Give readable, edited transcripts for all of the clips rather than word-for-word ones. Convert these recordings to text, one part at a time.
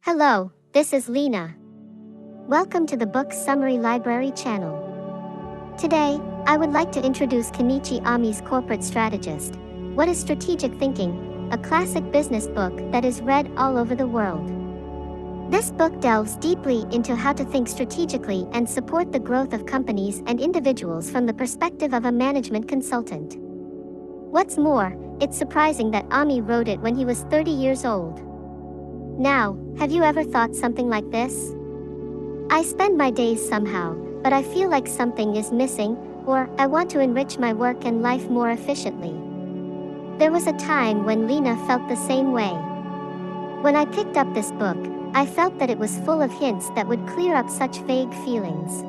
Hello, this is Lena. Welcome to the Book Summary Library channel. Today, I would like to introduce Kenichi Ohmae's Corporate Strategist. What is Strategic Thinking? A classic business book that is read all over the world. This book delves deeply into how to think strategically and support the growth of companies and individuals from the perspective of a management consultant. What's more, it's surprising that Ohmae wrote it when he was 30 years old. Now, have you ever thought something like this? I spend my days somehow, but I feel like something is missing, or I want to enrich my work and life more efficiently. There was a time when Lena felt the same way. When I picked up this book, I felt that it was full of hints that would clear up such vague feelings.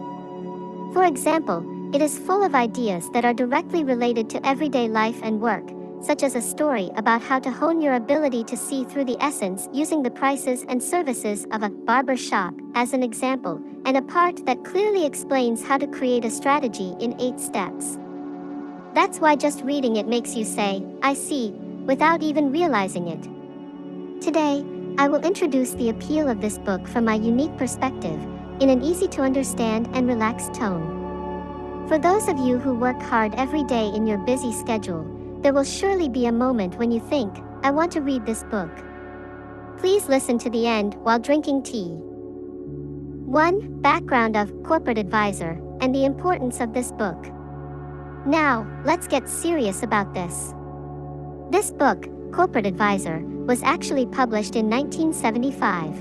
For example, it is full of ideas that are directly related to everyday life and work, such as a story about how to hone your ability to see through the essence using the prices and services of a barber shop as an example, and a part that clearly explains how to create a strategy in 8 steps. That's why just reading it makes you say, "I see," without even realizing it. Today, I will introduce the appeal of this book from my unique perspective, in an easy-to-understand and relaxed tone. For those of you who work hard every day in your busy schedule, there will surely be a moment when you think, "I want to read this book." Please listen to the end while drinking tea. 1. Background of Corporate Advisor and the importance of this book. Now, let's get serious about this. This book, Corporate Advisor, was actually published in 1975.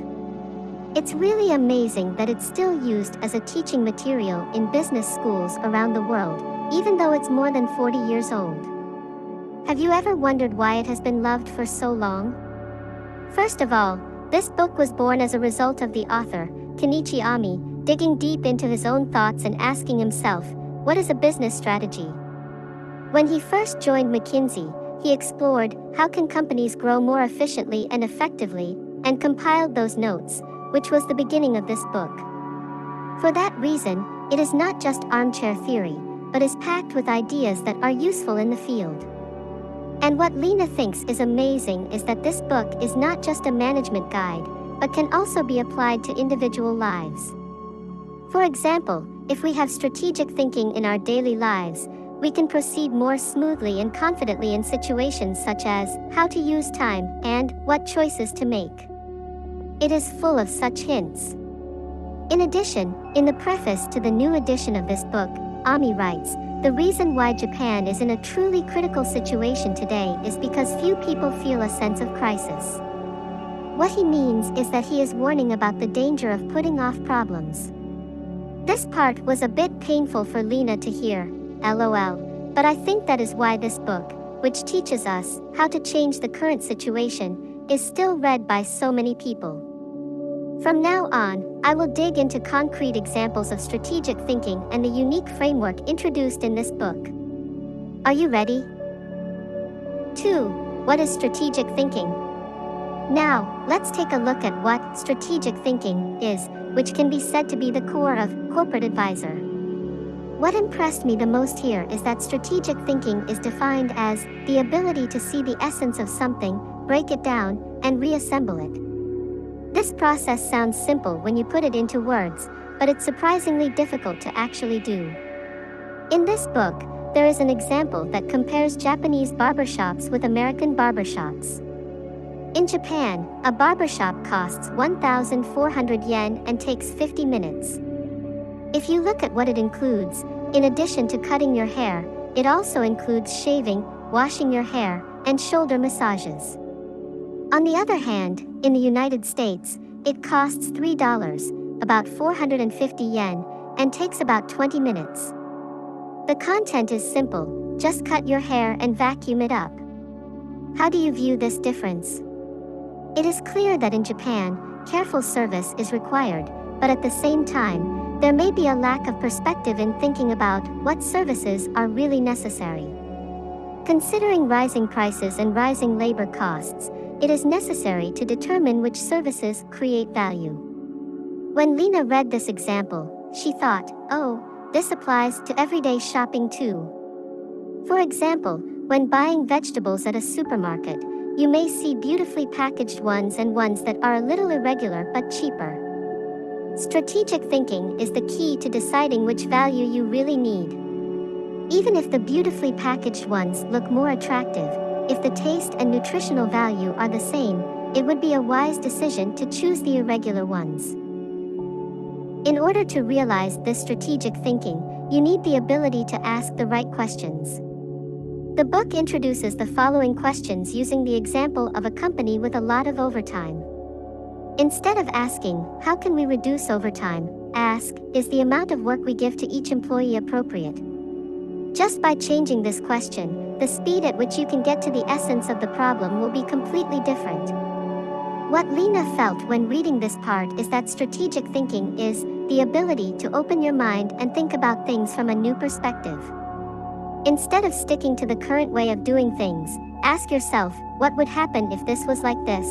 It's really amazing that it's still used as a teaching material in business schools around the world, even though it's more than 40 years old. Have you ever wondered why it has been loved for so long? First of all, this book was born as a result of the author, Kenichi Ohmae, digging deep into his own thoughts and asking himself, what is a business strategy? When he first joined McKinsey, he explored how can companies grow more efficiently and effectively, and compiled those notes, which was the beginning of this book. For that reason, it is not just armchair theory, but is packed with ideas that are useful in the field. And what Lena thinks is amazing is that this book is not just a management guide, but can also be applied to individual lives. For example, if we have strategic thinking in our daily lives, we can proceed more smoothly and confidently in situations such as how to use time and what choices to make. It is full of such hints. In addition, in the preface to the new edition of this book, Ohmae writes, "The reason why Japan is in a truly critical situation today is because few people feel a sense of crisis." What he means is that he is warning about the danger of putting off problems. This part was a bit painful for Lena to hear, LOL, but I think that is why this book, which teaches us how to change the current situation, is still read by so many people. From now on, I will dig into concrete examples of strategic thinking and the unique framework introduced in this book. Are you ready? 2. What is strategic thinking? Now, let's take a look at what strategic thinking is, which can be said to be the core of Corporate Advisor. What impressed me the most here is that strategic thinking is defined as the ability to see the essence of something, break it down, and reassemble it. This process sounds simple when you put it into words, but it's surprisingly difficult to actually do. In this book, there is an example that compares Japanese barbershops with American barbershops. In Japan, a barbershop costs 1,400 yen and takes 50 minutes. If you look at what it includes, in addition to cutting your hair, it also includes shaving, washing your hair, and shoulder massages. On the other hand, in the United States, it costs $3, about 450 yen, and takes about 20 minutes. The content is simple, just cut your hair and vacuum it up. How do you view this difference? It is clear that in Japan, careful service is required, but at the same time, there may be a lack of perspective in thinking about what services are really necessary. Considering rising prices and rising labor costs, it is necessary to determine which services create value. When Lena read this example, she thought, oh, this applies to everyday shopping too. For example, when buying vegetables at a supermarket, You may see beautifully packaged ones and ones that are a little irregular but cheaper. Strategic thinking is the key to deciding which value you really need. Even if the beautifully packaged ones look more attractive, if the taste and nutritional value are the same, it would be a wise decision to choose the irregular ones. In order to realize this strategic thinking, you need the ability to ask the right questions. The book introduces the following questions using the example of a company with a lot of overtime. Instead of asking, how can we reduce overtime, ask, is the amount of work we give to each employee appropriate? Just by changing this question, the speed at which you can get to the essence of the problem will be completely different. What Lena felt when reading this part is that strategic thinking is the ability to open your mind and think about things from a new perspective. Instead of sticking to the current way of doing things, ask yourself, what would happen if this was like this?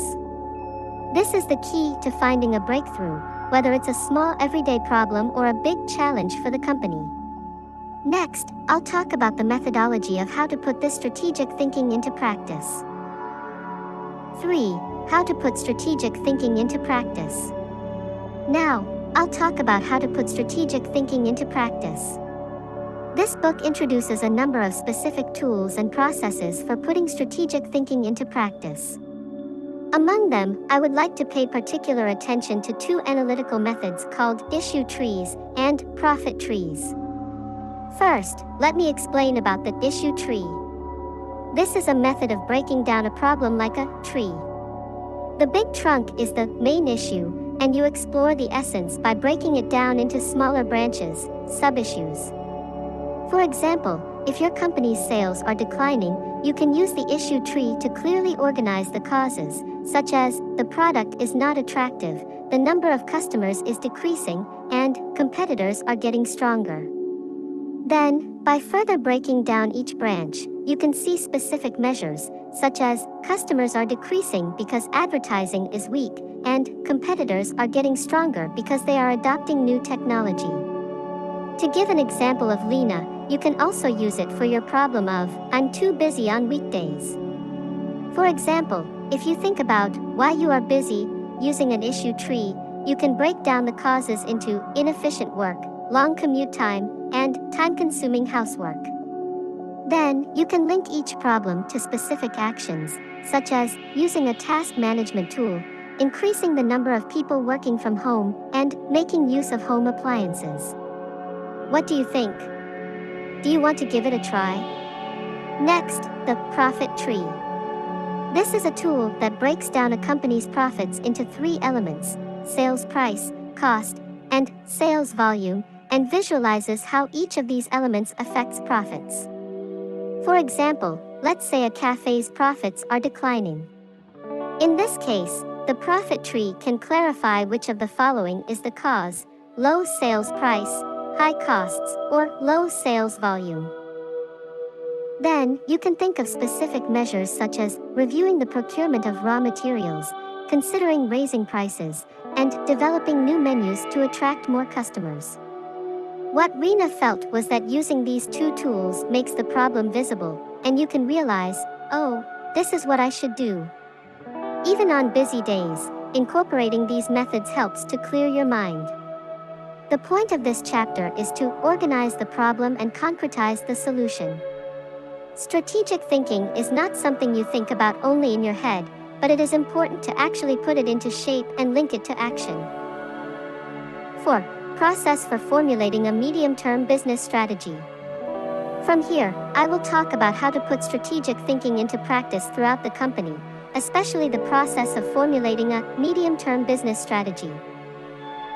This is the key to finding a breakthrough, whether it's a small everyday problem or a big challenge for the company. Next, I'll talk about the methodology of how to put this strategic thinking into practice. 3. How to put strategic thinking into practice. Now, I'll talk about how to put strategic thinking into practice. This book introduces a number of specific tools and processes for putting strategic thinking into practice. Among them, I would like to pay particular attention to two analytical methods called issue trees and profit trees. First, let me explain about the issue tree. This is a method of breaking down a problem like a tree. The big trunk is the main issue, and you explore the essence by breaking it down into smaller branches, sub-issues. For example, if your company's sales are declining, you can use the issue tree to clearly organize the causes, such as, the product is not attractive, the number of customers is decreasing, and competitors are getting stronger. Then, by further breaking down each branch, you can see specific measures, such as, customers are decreasing because advertising is weak, and competitors are getting stronger because they are adopting new technology. To give an example of Lena, you can also use it for your problem of, I'm too busy on weekdays. For example, if you think about why you are busy, using an issue tree, you can break down the causes into inefficient work, long commute time, and time-consuming housework. Then, you can link each problem to specific actions, such as using a task management tool, increasing the number of people working from home, and making use of home appliances. What do you think? Do you want to give it a try? Next, the profit tree. This is a tool that breaks down a company's profits into 3 elements: sales price, cost, and sales volume, and visualizes how each of these elements affects profits. For example, let's say a cafe's profits are declining. In this case, the profit tree can clarify which of the following is the cause: low sales price, high costs, or low sales volume. Then, you can think of specific measures such as reviewing the procurement of raw materials, considering raising prices, and developing new menus to attract more customers. What Rena felt was that using these 2 tools makes the problem visible, and you can realize, oh, this is what I should do. Even on busy days, incorporating these methods helps to clear your mind. The point of this chapter is to organize the problem and concretize the solution. Strategic thinking is not something you think about only in your head, but it is important to actually put it into shape and link it to action. 4. Process for formulating a medium-term business strategy. From here, I will talk about how to put strategic thinking into practice throughout the company, especially the process of formulating a medium-term business strategy.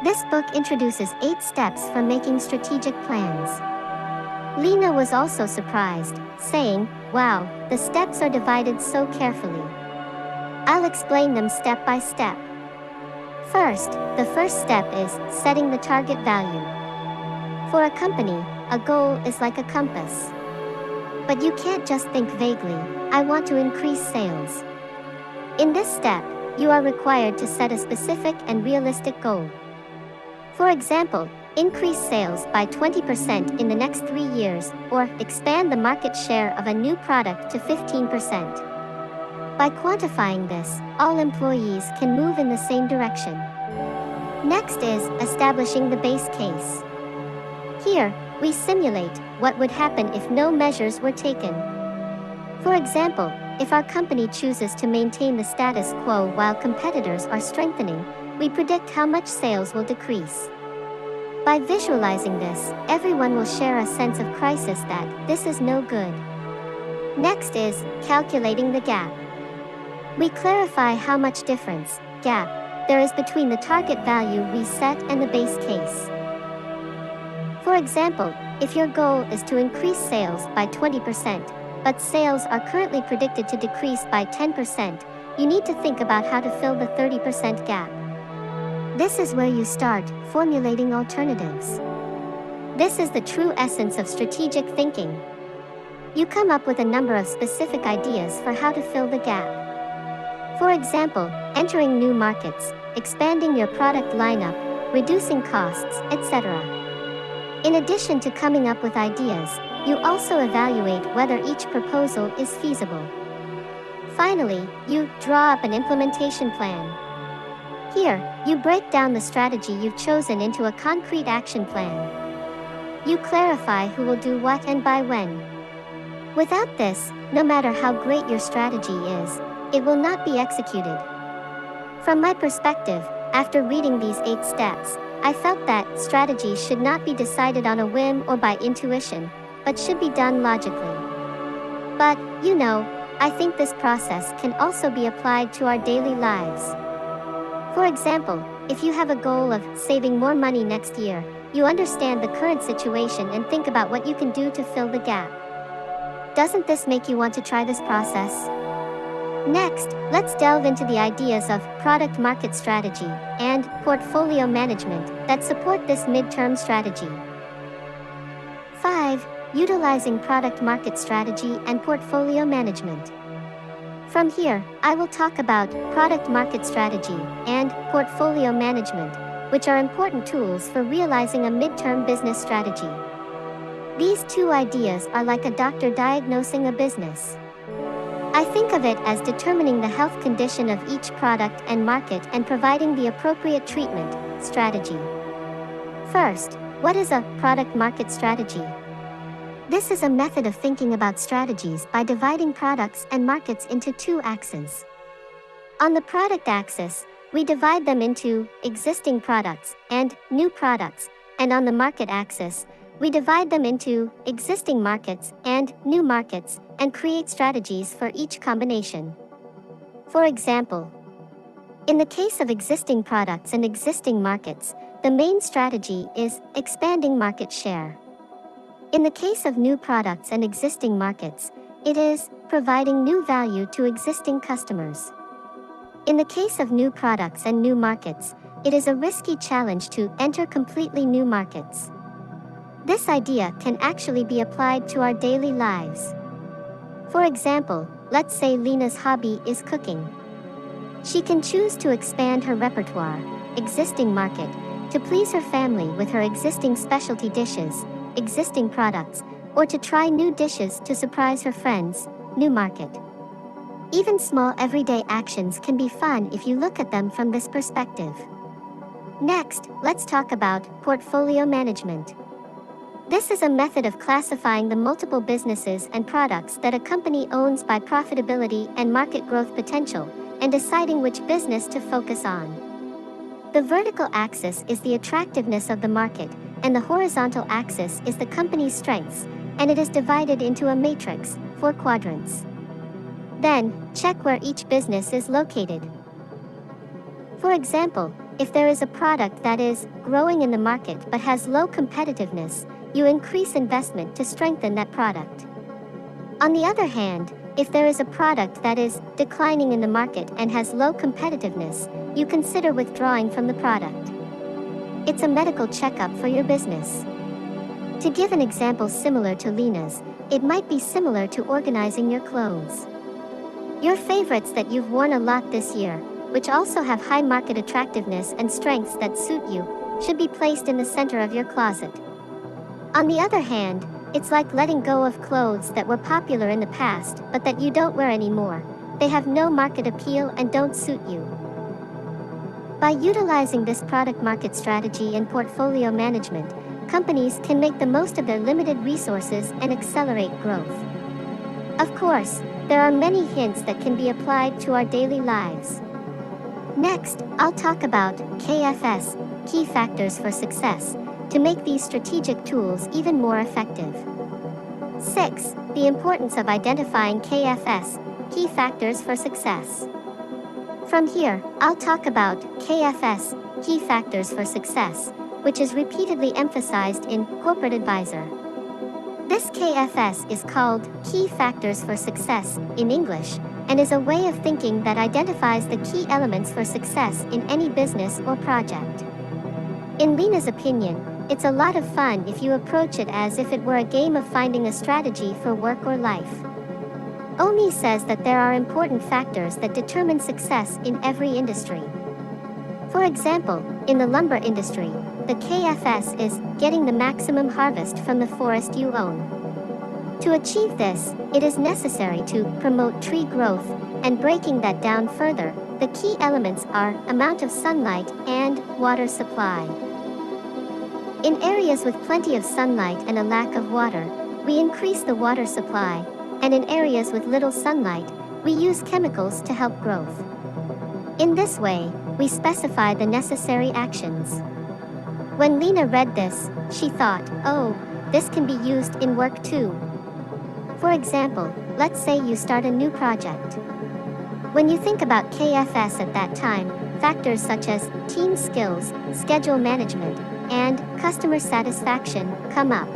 This book introduces 8 steps for making strategic plans. Lena was also surprised, saying, wow, the steps are divided so carefully. I'll explain them step by step. First, the first step is setting the target value. For a company, a goal is like a compass. But you can't just think vaguely, I want to increase sales. In this step, you are required to set a specific and realistic goal. For example, increase sales by 20% in the next 3 years, or expand the market share of a new product to 15%. By quantifying this, all employees can move in the same direction. Next is establishing the base case. Here, we simulate what would happen if no measures were taken. For example, if our company chooses to maintain the status quo while competitors are strengthening, we predict how much sales will decrease. By visualizing this, everyone will share a sense of crisis that this is no good. Next is calculating the gap. We clarify how much difference, gap, there is between the target value we set and the base case. For example, if your goal is to increase sales by 20%, but sales are currently predicted to decrease by 10%, you need to think about how to fill the 30% gap. This is where you start formulating alternatives. This is the true essence of strategic thinking. You come up with a number of specific ideas for how to fill the gap. For example, entering new markets, expanding your product lineup, reducing costs, etc. In addition to coming up with ideas, you also evaluate whether each proposal is feasible. Finally, you draw up an implementation plan. Here, you break down the strategy you've chosen into a concrete action plan. You clarify who will do what and by when. Without this, no matter how great your strategy is, it will not be executed. From my perspective, after reading these 8 steps, I felt that strategy should not be decided on a whim or by intuition, but should be done logically. But, I think this process can also be applied to our daily lives. For example, if you have a goal of saving more money next year, you understand the current situation and think about what you can do to fill the gap. Doesn't this make you want to try this process? Next, let's delve into the ideas of product market strategy and portfolio management that support this midterm strategy. 5. Utilizing product market strategy and portfolio management. From here, I will talk about product market strategy and portfolio management, which are important tools for realizing a midterm business strategy. These 2 ideas are like a doctor diagnosing a business. I think of it as determining the health condition of each product and market and providing the appropriate treatment strategy. First, what is a product market strategy? This is a method of thinking about strategies by dividing products and markets into 2 axes. On the product axis, we divide them into existing products and new products, and on the market axis, we divide them into existing markets and new markets and create strategies for each combination. For example, in the case of existing products and existing markets, the main strategy is expanding market share. In the case of new products and existing markets, it is providing new value to existing customers. In the case of new products and new markets, it is a risky challenge to enter completely new markets. This idea can actually be applied to our daily lives. For example, let's say Lena's hobby is cooking. She can choose to expand her repertoire, existing market, to please her family with her existing specialty dishes, existing products, or to try new dishes to surprise her friends, new market. Even small everyday actions can be fun if you look at them from this perspective. Next, let's talk about portfolio management. This is a method of classifying the multiple businesses and products that a company owns by profitability and market growth potential, and deciding which business to focus on. The vertical axis is the attractiveness of the market, and the horizontal axis is the company's strengths, and it is divided into a matrix, 4 quadrants. Then, check where each business is located. For example, if there is a product that is growing in the market but has low competitiveness, you increase investment to strengthen that product. On the other hand, if there is a product that is declining in the market and has low competitiveness, you consider withdrawing from the product. It's a medical checkup for your business. To give an example similar to Lena's, it might be similar to organizing your clothes. Your favorites that you've worn a lot this year, which also have high market attractiveness and strengths that suit you, should be placed in the center of your closet. On the other hand, it's like letting go of clothes that were popular in the past but that you don't wear anymore, they have no market appeal and don't suit you. By utilizing this product market strategy and portfolio management, companies can make the most of their limited resources and accelerate growth. Of course, there are many hints that can be applied to our daily lives. Next, I'll talk about KFS, key factors for success, to make these strategic tools even more effective. 6. The importance of identifying KFS, key factors for success. From here, I'll talk about KFS, key factors for success, which is repeatedly emphasized in Corporate Advisor. This KFS is called Key Factors for Success in English, and is a way of thinking that identifies the key elements for success in any business or project. In Lena's opinion, it's a lot of fun if you approach it as if it were a game of finding a strategy for work or life. Ohmae says that there are important factors that determine success in every industry. For example, in the lumber industry, the KFS is getting the maximum harvest from the forest you own. To achieve this, it is necessary to promote tree growth, and breaking that down further, the key elements are amount of sunlight and water supply. In areas with plenty of sunlight and a lack of water, we increase the water supply, and in areas with little sunlight, we use chemicals to help growth. In this way, we specify the necessary actions. When Lena read this, she thought, oh, this can be used in work too. For example, let's say you start a new project. When you think about KFS at that time, factors such as team skills, schedule management, and customer satisfaction come up.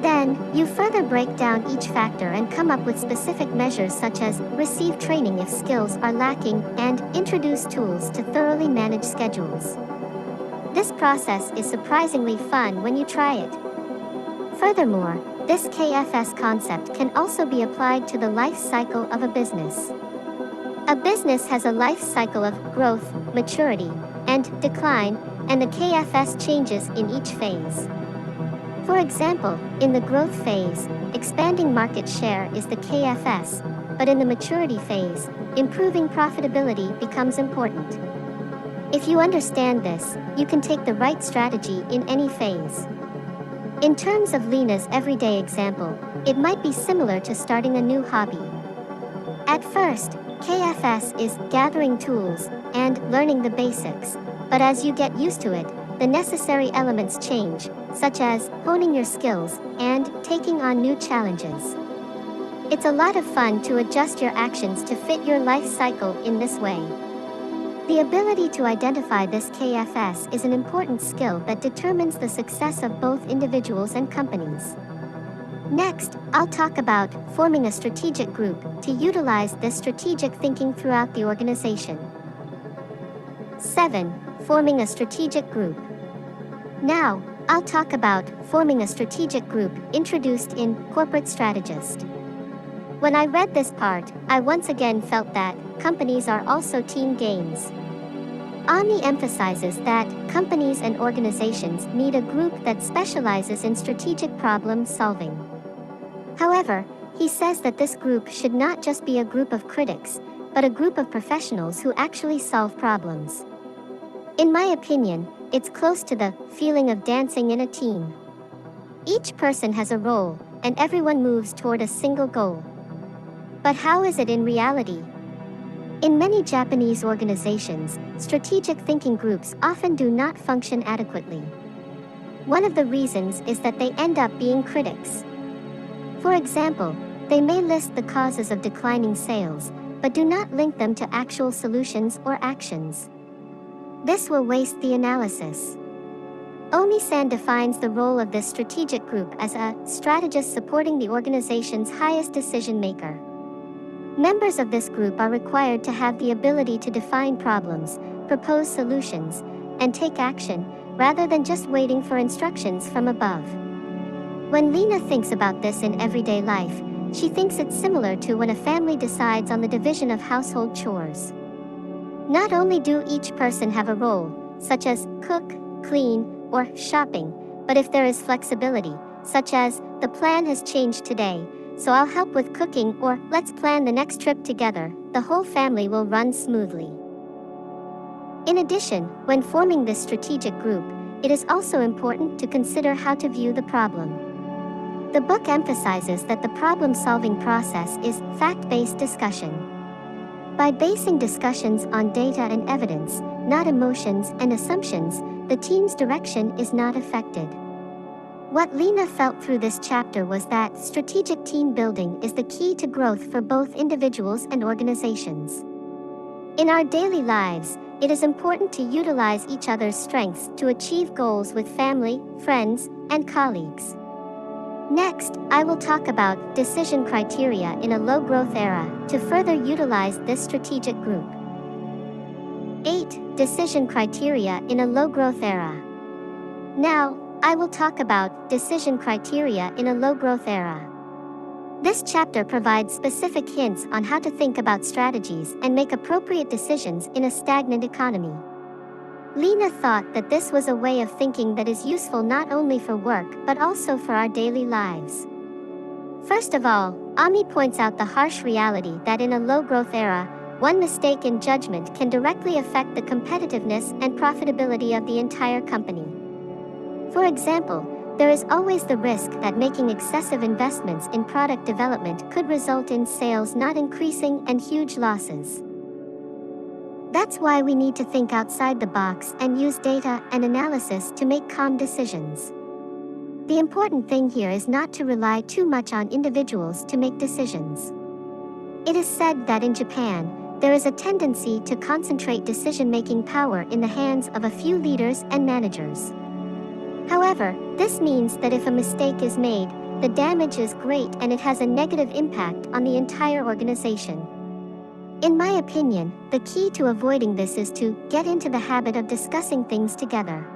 Then, you further break down each factor and come up with specific measures such as receive training if skills are lacking and introduce tools to thoroughly manage schedules. This process is surprisingly fun when you try it. Furthermore, this KFS concept can also be applied to the life cycle of a business. A business has a life cycle of growth, maturity, and decline, and the KFS changes in each phase. For example, in the growth phase, expanding market share is the KFS, but in the maturity phase, improving profitability becomes important. If you understand this, you can take the right strategy in any phase. In terms of Lena's everyday example, it might be similar to starting a new hobby. At first, KFS is gathering tools and learning the basics, but as you get used to it, the necessary elements change, such as honing your skills and taking on new challenges. It's a lot of fun to adjust your actions to fit your life cycle in this way. The ability to identify this KFS is an important skill that determines the success of both individuals and companies. Next, I'll talk about forming a strategic group to utilize this strategic thinking throughout the organization. 7. Forming a strategic group. Now, I'll talk about forming a strategic group introduced in Corporate Strategist. When I read this part, I once again felt that companies are also team games. Ohmae emphasizes that companies and organizations need a group that specializes in strategic problem solving. However, he says that this group should not just be a group of critics, but a group of professionals who actually solve problems. In my opinion, it's close to the feeling of dancing in a team. Each person has a role, and everyone moves toward a single goal. But how is it in reality? In many Japanese organizations, strategic thinking groups often do not function adequately. One of the reasons is that they end up being critics. For example, they may list the causes of declining sales, but do not link them to actual solutions or actions. This will waste the analysis. Ohmae-san defines the role of this strategic group as a strategist supporting the organization's highest decision maker. Members of this group are required to have the ability to define problems, propose solutions, and take action, rather than just waiting for instructions from above. When Lena thinks about this in everyday life, she thinks it's similar to when a family decides on the division of household chores. Not only do each person have a role, such as cook, clean, or shopping, but if there is flexibility, such as the plan has changed today, so I'll help with cooking, or let's plan the next trip together. The whole family will run smoothly. In addition, when forming this strategic group, it is also important to consider how to view the problem. The book emphasizes that the problem-solving process is fact-based discussion. By basing discussions on data and evidence, not emotions and assumptions, the team's direction is not affected. What Lena felt through this chapter was that strategic team building is the key to growth for both individuals and organizations. In our daily lives, it is important to utilize each other's strengths to achieve goals with family, friends, and colleagues. Next, I will talk about decision criteria in a low-growth era to further utilize this strategic group. 8. Decision criteria in a low-growth era. Now, I will talk about decision criteria in a low-growth era. This chapter provides specific hints on how to think about strategies and make appropriate decisions in a stagnant economy. Lena thought that this was a way of thinking that is useful not only for work but also for our daily lives. First of all, Ohmae points out the harsh reality that in a low-growth era, one mistake in judgment can directly affect the competitiveness and profitability of the entire company. For example, there is always the risk that making excessive investments in product development could result in sales not increasing and huge losses. That's why we need to think outside the box and use data and analysis to make calm decisions. The important thing here is not to rely too much on individuals to make decisions. It is said that in Japan, there is a tendency to concentrate decision-making power in the hands of a few leaders and managers. However, this means that if a mistake is made, the damage is great and it has a negative impact on the entire organization. In my opinion, the key to avoiding this is to get into the habit of discussing things together.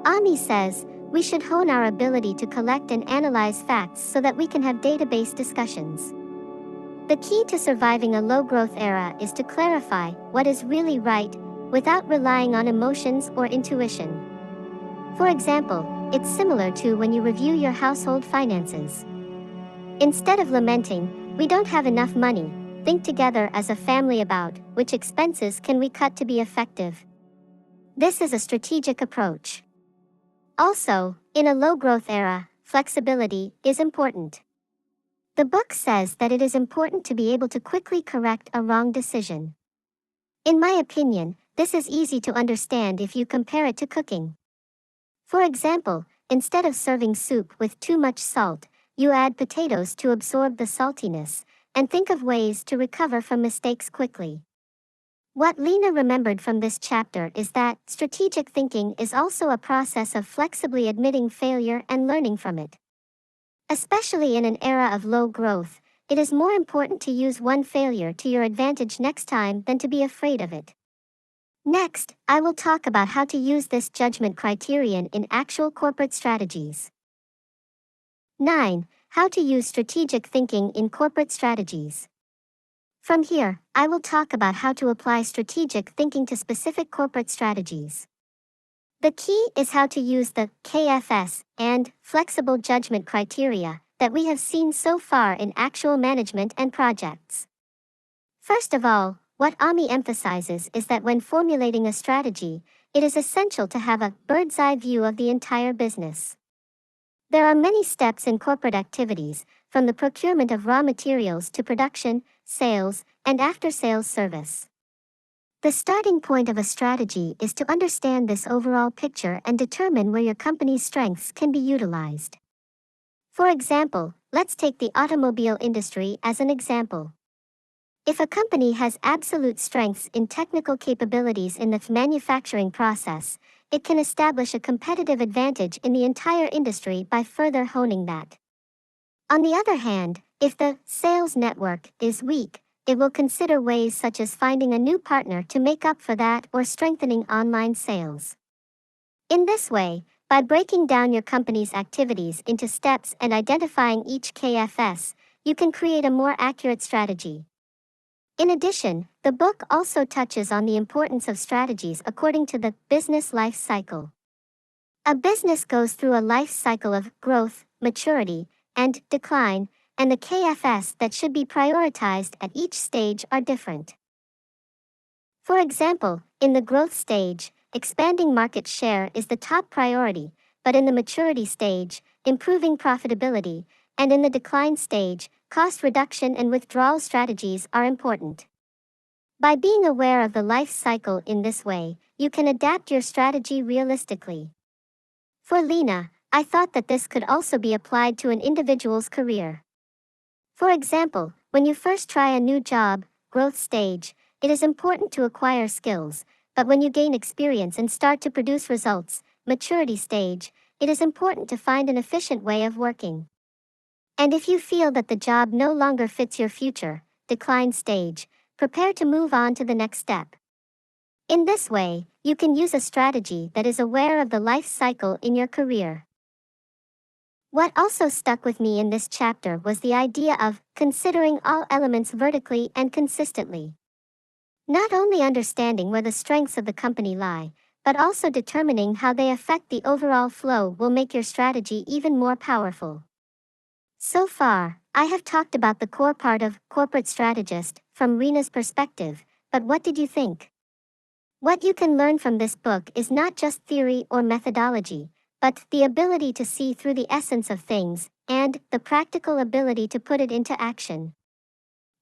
Ohmae says, we should hone our ability to collect and analyze facts so that we can have database discussions. The key to surviving a low-growth era is to clarify what is really right, without relying on emotions or intuition. For example, it's similar to when you review your household finances. Instead of lamenting, we don't have enough money, think together as a family about which expenses can we cut to be effective. This is a strategic approach. Also, in a low-growth era, flexibility is important. The book says that it is important to be able to quickly correct a wrong decision. In my opinion, this is easy to understand if you compare it to cooking. For example, instead of serving soup with too much salt, you add potatoes to absorb the saltiness, and think of ways to recover from mistakes quickly. What Lena remembered from this chapter is that strategic thinking is also a process of flexibly admitting failure and learning from it. Especially in an era of low growth, it is more important to use one failure to your advantage next time than to be afraid of it. Next, I will talk about how to use this judgment criterion in actual corporate strategies. 9. How to use strategic thinking in corporate strategies. From here, I will talk about how to apply strategic thinking to specific corporate strategies. The key is how to use the KFS and flexible judgment criteria that we have seen so far in actual management and projects. First of all, what Ohmae emphasizes is that when formulating a strategy, it is essential to have a bird's-eye view of the entire business. There are many steps in corporate activities, from the procurement of raw materials to production, sales, and after-sales service. The starting point of a strategy is to understand this overall picture and determine where your company's strengths can be utilized. For example, let's take the automobile industry as an example. If a company has absolute strengths in technical capabilities in the manufacturing process, it can establish a competitive advantage in the entire industry by further honing that. On the other hand, if the sales network is weak, it will consider ways such as finding a new partner to make up for that or strengthening online sales. In this way, by breaking down your company's activities into steps and identifying each KFS, you can create a more accurate strategy. In addition, the book also touches on the importance of strategies according to the business life cycle. A business goes through a life cycle of growth, maturity, and decline, and the KFS that should be prioritized at each stage are different. For example, in the growth stage, expanding market share is the top priority, but in the maturity stage, improving profitability, and in the decline stage, cost reduction and withdrawal strategies are important. By being aware of the life cycle in this way, you can adapt your strategy realistically. For Lena, I thought that this could also be applied to an individual's career. For example, when you first try a new job, growth stage, it is important to acquire skills, but when you gain experience and start to produce results, maturity stage, it is important to find an efficient way of working. And if you feel that the job no longer fits your future, decline stage, prepare to move on to the next step. In this way, you can use a strategy that is aware of the life cycle in your career. What also stuck with me in this chapter was the idea of considering all elements vertically and consistently. Not only understanding where the strengths of the company lie, but also determining how they affect the overall flow will make your strategy even more powerful. So far, I have talked about the core part of Corporate Strategist from Rena's perspective, but what did you think? What you can learn from this book is not just theory or methodology, but the ability to see through the essence of things, and the practical ability to put it into action.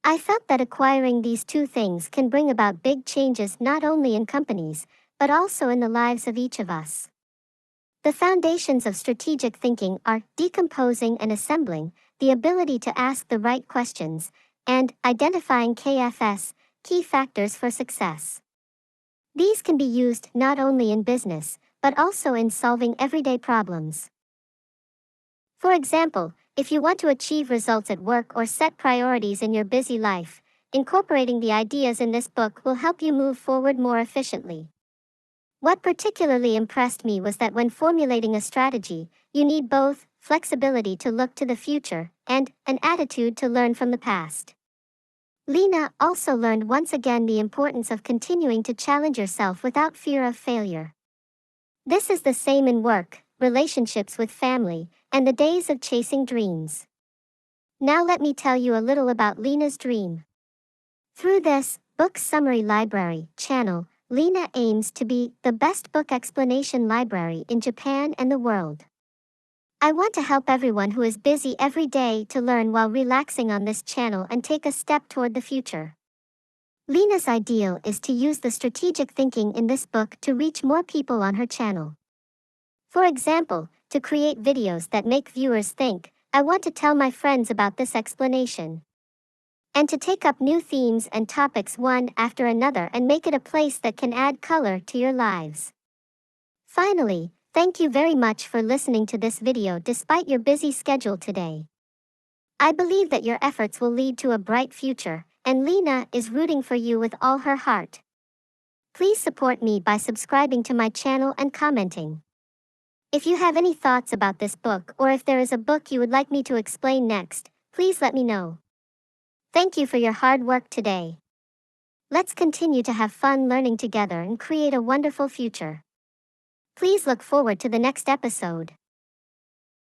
I felt that acquiring these two things can bring about big changes not only in companies, but also in the lives of each of us. The foundations of strategic thinking are decomposing and assembling, the ability to ask the right questions, and identifying KFS, key factors for success. These can be used not only in business, but also in solving everyday problems. For example, if you want to achieve results at work or set priorities in your busy life, incorporating the ideas in this book will help you move forward more efficiently. What particularly impressed me was that when formulating a strategy, you need both flexibility to look to the future and an attitude to learn from the past. Lena also learned once again the importance of continuing to challenge yourself without fear of failure. This is the same in work, relationships with family, and the days of chasing dreams. Now let me tell you a little about Lena's dream. Through this Book Summary Library channel, Lena aims to be the best book explanation library in Japan and the world. I want to help everyone who is busy every day to learn while relaxing on this channel and take a step toward the future. Lena's ideal is to use the strategic thinking in this book to reach more people on her channel. For example, to create videos that make viewers think, I want to tell my friends about this explanation. And to take up new themes and topics one after another and make it a place that can add color to your lives. Finally, thank you very much for listening to this video despite your busy schedule today. I believe that your efforts will lead to a bright future, and Lena is rooting for you with all her heart. Please support me by subscribing to my channel and commenting. If you have any thoughts about this book or if there is a book you would like me to explain next, please let me know. Thank you for your hard work today. Let's continue to have fun learning together and create a wonderful future. Please look forward to the next episode.